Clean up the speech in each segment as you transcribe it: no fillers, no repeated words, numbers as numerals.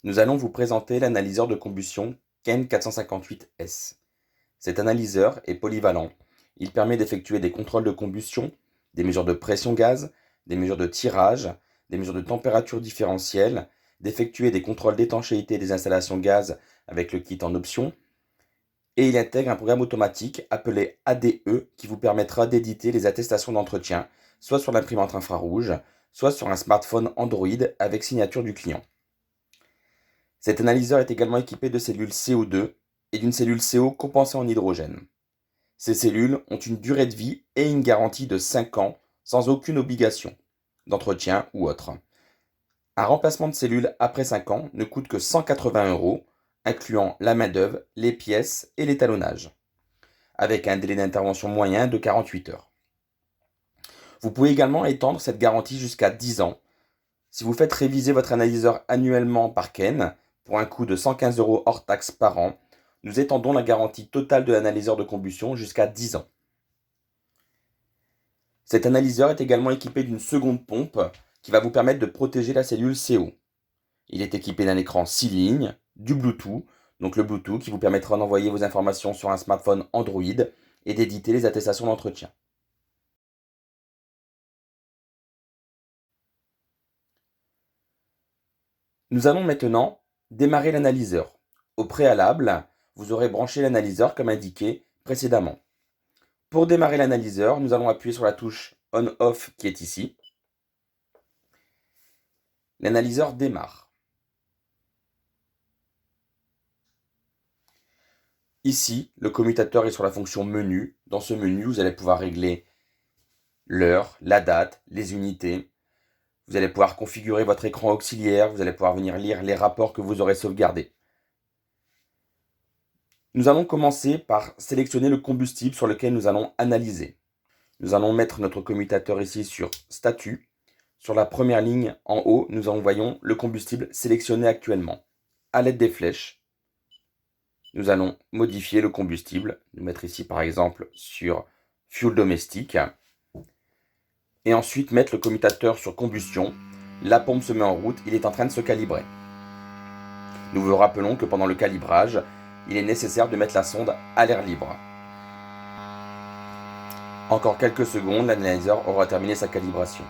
Nous allons vous présenter l'analyseur de combustion KEN 458S. Cet analyseur est polyvalent. Il permet d'effectuer des contrôles de combustion, des mesures de pression gaz, des mesures de tirage, des mesures de température différentielle, d'effectuer des contrôles d'étanchéité des installations gaz avec le kit en option, et il intègre un programme automatique appelé ADE qui vous permettra d'éditer les attestations d'entretien, soit sur l'imprimante infrarouge, soit sur un smartphone Android avec signature du client. Cet analyseur est également équipé de cellules CO2 et d'une cellule CO compensée en hydrogène. Ces cellules ont une durée de vie et une garantie de 5 ans sans aucune obligation d'entretien ou autre. Un remplacement de cellules après 5 ans ne coûte que 180 €, incluant la main-d'œuvre, les pièces et l'étalonnage, avec un délai d'intervention moyen de 48 heures. Vous pouvez également étendre cette garantie jusqu'à 10 ans. Si vous faites réviser votre analyseur annuellement par KEN, pour un coût de 115 € hors taxe par an, nous étendons la garantie totale de l'analyseur de combustion jusqu'à 10 ans. Cet analyseur est également équipé d'une seconde pompe qui va vous permettre de protéger la cellule CO. Il est équipé d'un écran 6 lignes, du Bluetooth, donc le Bluetooth qui vous permettra d'envoyer vos informations sur un smartphone Android et d'éditer les attestations d'entretien. Nous allons maintenant démarrer l'analyseur. Au préalable, vous aurez branché l'analyseur comme indiqué précédemment. Pour démarrer l'analyseur, nous allons appuyer sur la touche On/Off qui est ici. L'analyseur démarre. Ici, le commutateur est sur la fonction menu. Dans ce menu, vous allez pouvoir régler l'heure, la date, les unités. Vous allez pouvoir configurer votre écran auxiliaire. Vous allez pouvoir venir lire les rapports que vous aurez sauvegardés. Nous allons commencer par sélectionner le combustible sur lequel nous allons analyser. Nous allons mettre notre commutateur ici sur Statut. Sur la première ligne en haut, nous envoyons le combustible sélectionné actuellement. À l'aide des flèches, nous allons modifier le combustible. Nous mettre ici par exemple sur Fuel domestique. Et ensuite mettre le commutateur sur combustion. La pompe se met en route, il est en train de se calibrer. Nous vous rappelons que pendant le calibrage, il est nécessaire de mettre la sonde à l'air libre. Encore quelques secondes, l'analyseur aura terminé sa calibration.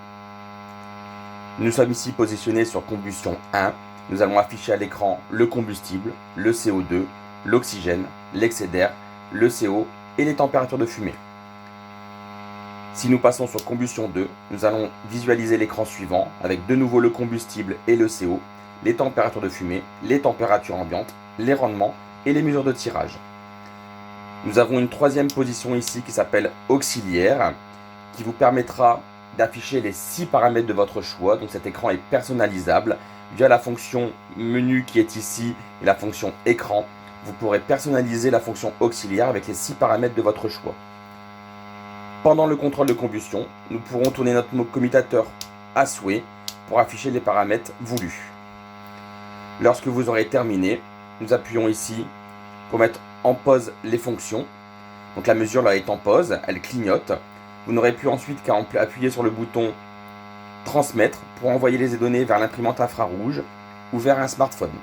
Nous sommes ici positionnés sur combustion 1. Nous allons afficher à l'écran le combustible, le CO2, l'oxygène, l'excès d'air, le CO et les températures de fumée. Si nous passons sur combustion 2, nous allons visualiser l'écran suivant avec de nouveau le combustible et le CO, les températures de fumée, les températures ambiantes, les rendements et les mesures de tirage. Nous avons une troisième position ici qui s'appelle auxiliaire, qui vous permettra d'afficher les 6 paramètres de votre choix. Donc cet écran est personnalisable via la fonction menu qui est ici et la fonction écran. Vous pourrez personnaliser la fonction auxiliaire avec les 6 paramètres de votre choix. Pendant le contrôle de combustion, nous pourrons tourner notre commutateur à souhait pour afficher les paramètres voulus. Lorsque vous aurez terminé, nous appuyons ici pour mettre en pause les fonctions. Donc la mesure là est en pause, elle clignote. Vous n'aurez plus ensuite qu'à appuyer sur le bouton transmettre pour envoyer les données vers l'imprimante infrarouge ou vers un smartphone.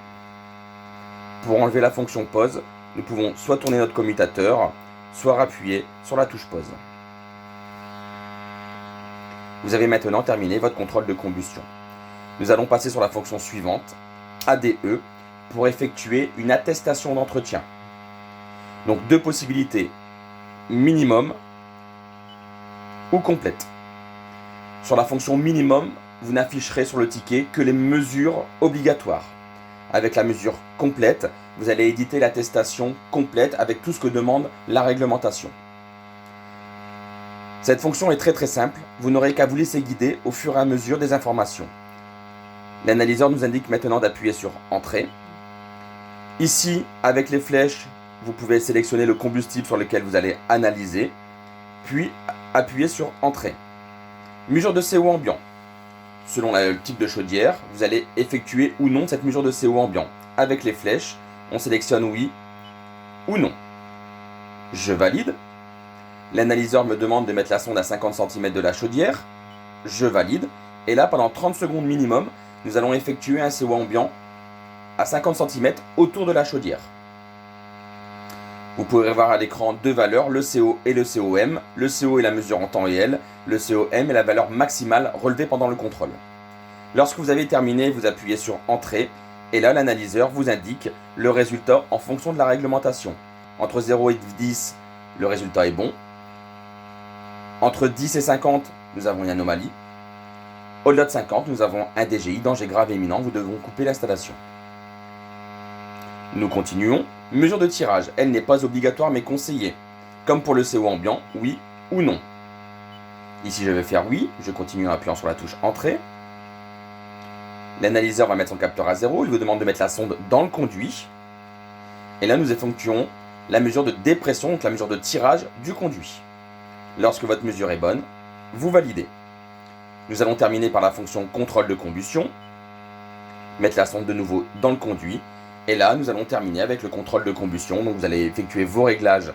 Pour enlever la fonction pause, nous pouvons soit tourner notre commutateur, soit appuyer sur la touche pause. Vous avez maintenant terminé votre contrôle de combustion. Nous allons passer sur la fonction suivante, ADE, pour effectuer une attestation d'entretien. Donc 2 possibilités, minimum ou complète. Sur la fonction minimum, vous n'afficherez sur le ticket que les mesures obligatoires. Avec la mesure complète, vous allez éditer l'attestation complète avec tout ce que demande la réglementation. Cette fonction est très simple, vous n'aurez qu'à vous laisser guider au fur et à mesure des informations. L'analyseur nous indique maintenant d'appuyer sur Entrée. Ici, avec les flèches, vous pouvez sélectionner le combustible sur lequel vous allez analyser, puis appuyer sur Entrée. Mesure de CO ambiant. Selon le type de chaudière, vous allez effectuer ou non cette mesure de CO ambiant. Avec les flèches, on sélectionne oui ou non. Je valide. L'analyseur me demande de mettre la sonde à 50 cm de la chaudière. Je valide. Et là, pendant 30 secondes minimum, nous allons effectuer un CO ambiant à 50 cm autour de la chaudière. Vous pouvez voir à l'écran deux valeurs, le CO et le COM. Le CO est la mesure en temps réel, le COM est la valeur maximale relevée pendant le contrôle. Lorsque vous avez terminé, vous appuyez sur Entrée et là l'analyseur vous indique le résultat en fonction de la réglementation. Entre 0 et 10, le résultat est bon. Entre 10 et 50, nous avons une anomalie. Au-delà de 50, nous avons un DGI, danger grave et imminent, vous devons couper l'installation. Nous continuons. Mesure de tirage, elle n'est pas obligatoire mais conseillée. Comme pour le CO ambiant, oui ou non. Ici je vais faire oui, je continue en appuyant sur la touche Entrée. L'analyseur va mettre son capteur à 0, il vous demande de mettre la sonde dans le conduit. Et là nous effectuons la mesure de dépression, donc la mesure de tirage du conduit. Lorsque votre mesure est bonne, vous validez. Nous allons terminer par la fonction contrôle de combustion. Mettre la sonde de nouveau dans le conduit. Et là, nous allons terminer avec le contrôle de combustion. Donc vous allez effectuer vos réglages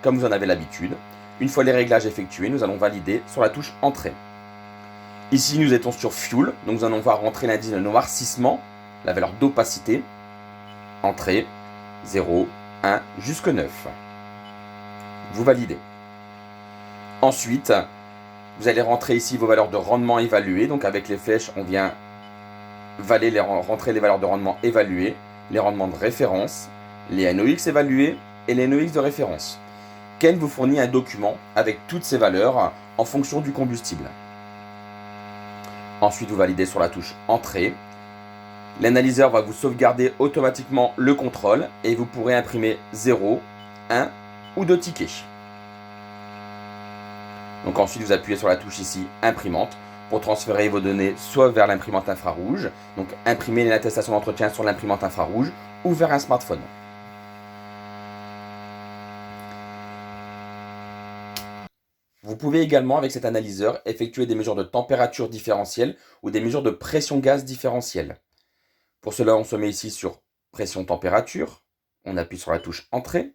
comme vous en avez l'habitude. Une fois les réglages effectués, nous allons valider sur la touche Entrée. Ici, nous étions sur Fuel. Donc nous allons voir rentrer l'indice de noircissement, la valeur d'opacité. Entrée, 0, 1, jusque 9. Vous validez. Ensuite, vous allez rentrer ici vos valeurs de rendement évaluées. Donc avec les flèches, on vient rentrer les valeurs de rendement évaluées, les rendements de référence, les NOx évalués et les NOx de référence. Ken vous fournit un document avec toutes ces valeurs en fonction du combustible. Ensuite, vous validez sur la touche Entrée. L'analyseur va vous sauvegarder automatiquement le contrôle et vous pourrez imprimer 0, 1 ou 2 tickets. Donc ensuite, vous appuyez sur la touche ici Imprimante pour transférer vos données soit vers l'imprimante infrarouge, donc imprimer l'attestation d'entretien sur l'imprimante infrarouge, ou vers un smartphone. Vous pouvez également, avec cet analyseur, effectuer des mesures de température différentielle ou des mesures de pression-gaz différentielle. Pour cela, on se met ici sur pression-température, on appuie sur la touche Entrée,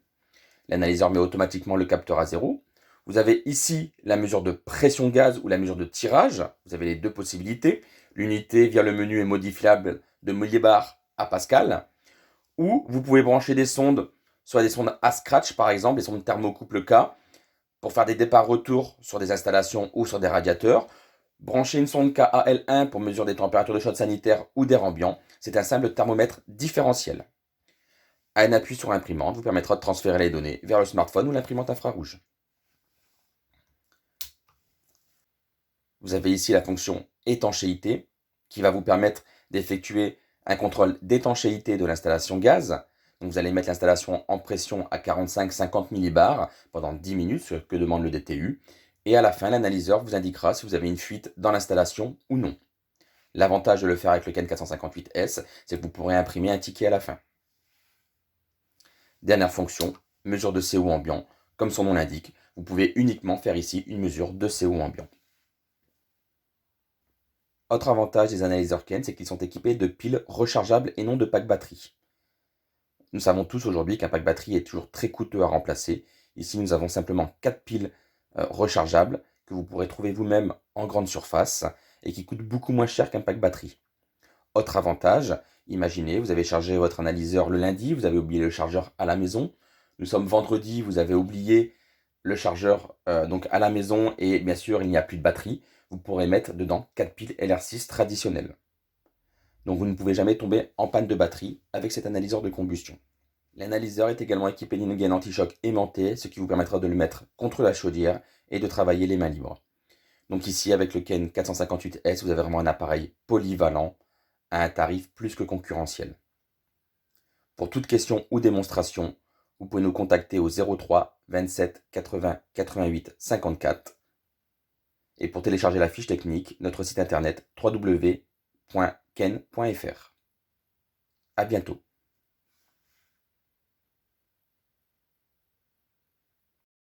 l'analyseur met automatiquement le capteur à 0. Vous avez ici la mesure de pression gaz ou la mesure de tirage. Vous avez les deux possibilités. L'unité via le menu est modifiable de millibar à pascal. Ou vous pouvez brancher des sondes, soit des sondes à scratch par exemple, des sondes thermocouple K, pour faire des départs-retours sur des installations ou sur des radiateurs. Branchez une sonde KAL1 pour mesurer des températures de chaude sanitaire ou d'air ambiant. C'est un simple thermomètre différentiel. Un appui sur l'imprimante vous permettra de transférer les données vers le smartphone ou l'imprimante infrarouge. Vous avez ici la fonction étanchéité qui va vous permettre d'effectuer un contrôle d'étanchéité de l'installation gaz. Donc vous allez mettre l'installation en pression à 45-50 millibars pendant 10 minutes, ce que demande le DTU. Et à la fin, l'analyseur vous indiquera si vous avez une fuite dans l'installation ou non. L'avantage de le faire avec le Ken 458S, c'est que vous pourrez imprimer un ticket à la fin. Dernière fonction, mesure de CO ambiant. Comme son nom l'indique, vous pouvez uniquement faire ici une mesure de CO ambiant. Autre avantage des analyseurs Ken, c'est qu'ils sont équipés de piles rechargeables et non de pack batterie. Nous savons tous aujourd'hui qu'un pack batterie est toujours très coûteux à remplacer. Ici, nous avons simplement 4 piles rechargeables que vous pourrez trouver vous-même en grande surface et qui coûtent beaucoup moins cher qu'un pack batterie. Autre avantage, imaginez, vous avez chargé votre analyseur le lundi, vous avez oublié le chargeur à la maison. Nous sommes vendredi, vous avez oublié le chargeur donc à la maison et bien sûr, il n'y a plus de batterie. Vous pourrez mettre dedans 4 piles LR6 traditionnelles. Donc vous ne pouvez jamais tomber en panne de batterie avec cet analyseur de combustion. L'analyseur est également équipé d'une gaine anti-choc aimantée, ce qui vous permettra de le mettre contre la chaudière et de travailler les mains libres. Donc ici, avec le Ken 458S, vous avez vraiment un appareil polyvalent à un tarif plus que concurrentiel. Pour toute question ou démonstration, vous pouvez nous contacter au 03 27 80 88 54. Et pour télécharger la fiche technique, notre site internet www.ken.fr. À bientôt.